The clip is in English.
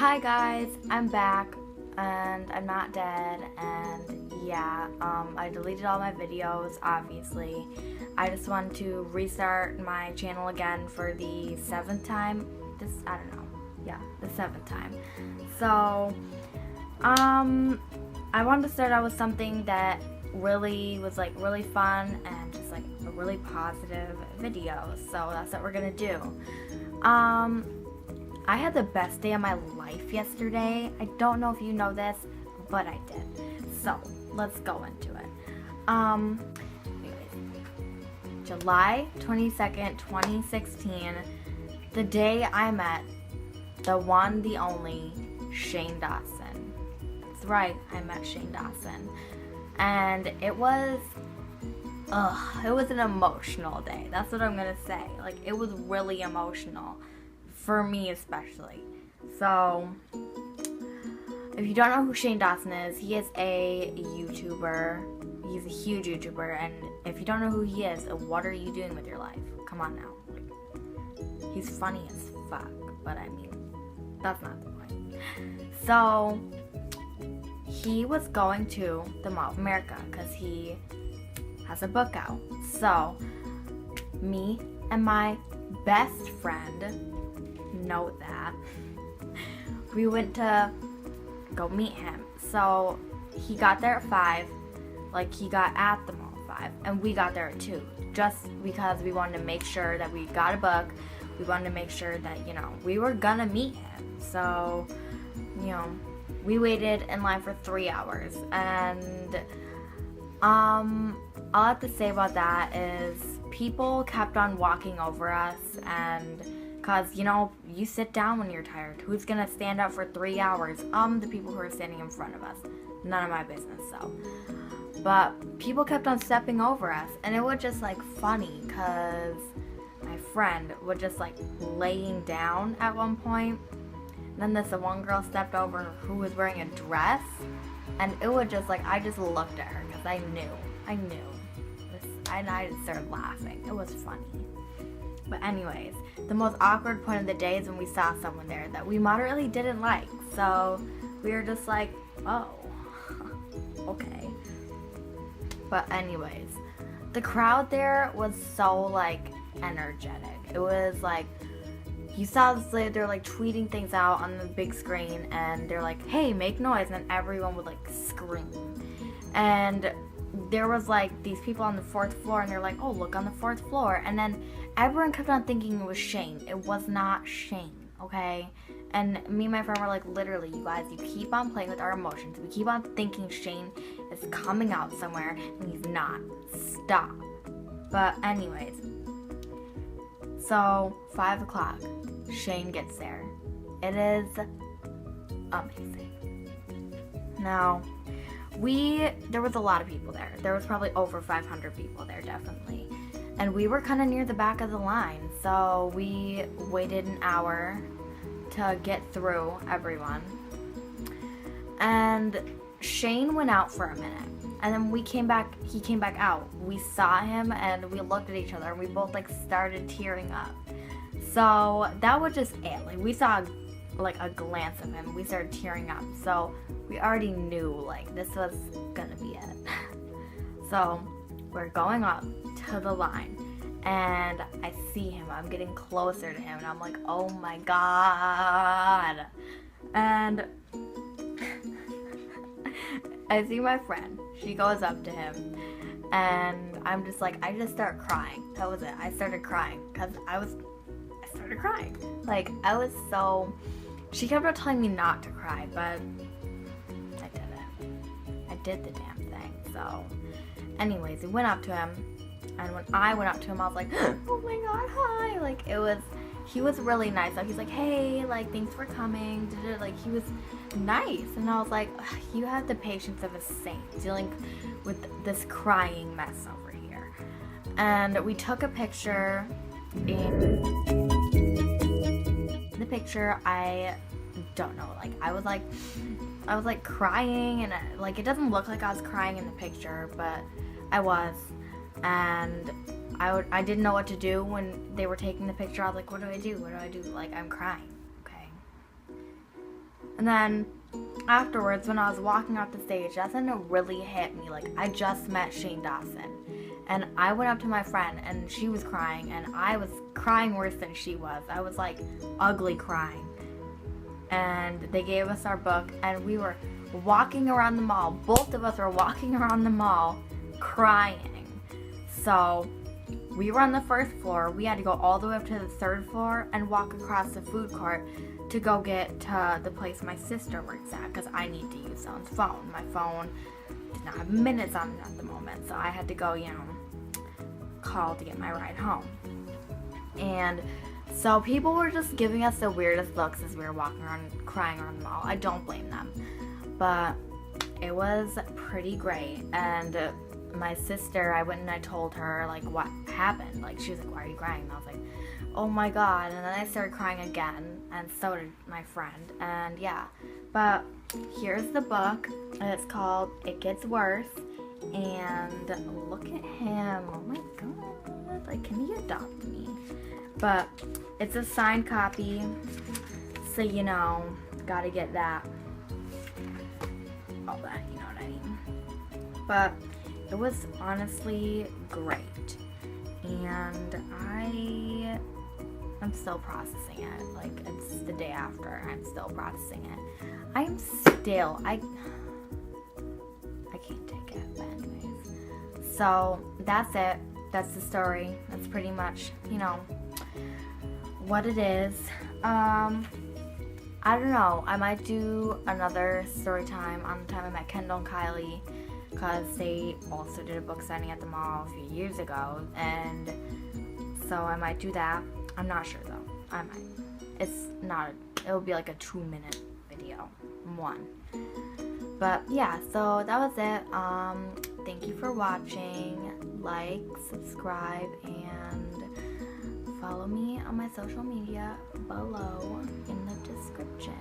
Hi guys, I'm back and I'm not dead, and yeah, I deleted all my videos, obviously. I just wanted to restart my channel again for the 7th time. I don't know. Yeah, the 7th time. So, I wanted to start out with something that really was like really fun and just like a really positive video. So that's what we're gonna do. I had the best day of my life yesterday. I don't know if you know this, but I did. So let's go into it. Anyways, July 22nd, 2016, the day I met the one, the only Shane Dawson. That's right, I met Shane Dawson. And it was an emotional day. That's what I'm gonna say. Like, it was really emotional. For me especially. So, if you don't know who Shane Dawson is, he is a YouTuber. He's a huge YouTuber, and if you don't know who he is, what are you doing with your life? Come on now. Like, he's funny as fuck, but I mean, that's not the point. So, he was going to the Mall of America because he has a book out. So, me and my best friend, note that, we went to go meet him. So he got there at 5, like he got at the mall at 5, and we got there at 2, just because we wanted to make sure that we got a book. We wanted to make sure that, we were gonna meet him. So, we waited in line for 3 hours, and all I have to say about that is people kept on walking over us, and because, you sit down when you're tired. Who's going to stand up for 3 hours? The people who are standing in front of us. None of my business, so. But people kept on stepping over us, and it was just, funny, because my friend was just, laying down at one point. And then this one girl stepped over who was wearing a dress, and it was just, I just looked at her, because I knew. And I just started laughing. It was funny. But anyways, the most awkward point of the day is when we saw someone there that we moderately didn't like. So we were just like, oh, okay. But anyways, the crowd there was so energetic. It was you saw this, they were tweeting things out on the big screen, and they're like, hey, make noise, and then everyone would scream. And there was these people on the 4th floor, and they're like, oh, look on the 4th floor. And then everyone kept on thinking it was Shane. It was not Shane, okay? And me and my friend were like, literally, you guys, you keep on playing with our emotions. We keep on thinking Shane is coming out somewhere, and he's not. Stop. But anyways, so 5 o'clock, Shane gets there. It is amazing. Now, there was a lot of people there. There was probably over 500 people there, definitely. And we were kind of near the back of the line, so we waited an hour to get through everyone. And Shane went out for a minute, and then he came back out. We saw him, and we looked at each other, and we both started tearing up. So that was just it. We saw a glance of him, we started tearing up. So we already knew this was gonna be it. So we're going up to the line, and I see him. I'm getting closer to him, and I'm like, oh my god. And I see my friend. She goes up to him, and I'm just I just start crying. That was it. I started crying because I started crying. She kept on telling me not to cry, but I didn't. I did the damn thing. So, anyways, we went up to him, and when I went up to him, I was like, oh my god, hi. He was really nice. So he's like, hey, thanks for coming. He was nice. And I was like, you have the patience of a saint dealing with this crying mess over here. And we took a picture. In the picture, I don't know, I was crying, and it doesn't look like I was crying in the picture, but I was. And I didn't know what to do when they were taking the picture. I was like, what do I do? I'm crying, okay? And then afterwards, when I was walking off the stage, that's when it really hit me. Like, I just met Shane Dawson. And I went up to my friend, and she was crying, and I was crying worse than she was. I was, like, ugly crying. And they gave us our book, and we were walking around the mall. Both of us were walking around the mall crying. So we were on the first floor. We had to go all the way up to the third floor and walk across the food court to go get to the place my sister works at, because I need to use someone's phone. My phone did not have minutes on it at the moment, so I had to go, call to get my ride home. And so people were just giving us the weirdest looks as we were walking around crying around the mall. I don't blame them, but it was pretty great. And my sister, I went and I told her, like, what happened. Like, she was like, why are you crying? And I was like, oh my god. And then I started crying again, and so did my friend. And yeah, but here's the book, and it's called It Gets Worse. And look at him. Oh my god. Like, can he adopt me? But it's a signed copy, so gotta get that. All that, you know what I mean? But it was honestly great. And I'm still processing it. Like, it's the day after. I'm still processing it. I can't take it. But anyways. So that's it. That's the story. That's pretty much, what it is. I don't know. I might do another story time on the time I met Kendall and Kylie, because they also did a book signing at the mall a few years ago, and so I might do that. I'm not sure though. I might. It'll be like a 2-minute video. One. But yeah, so that was it. Thank you for watching. Like, subscribe, and follow me on my social media below in the description.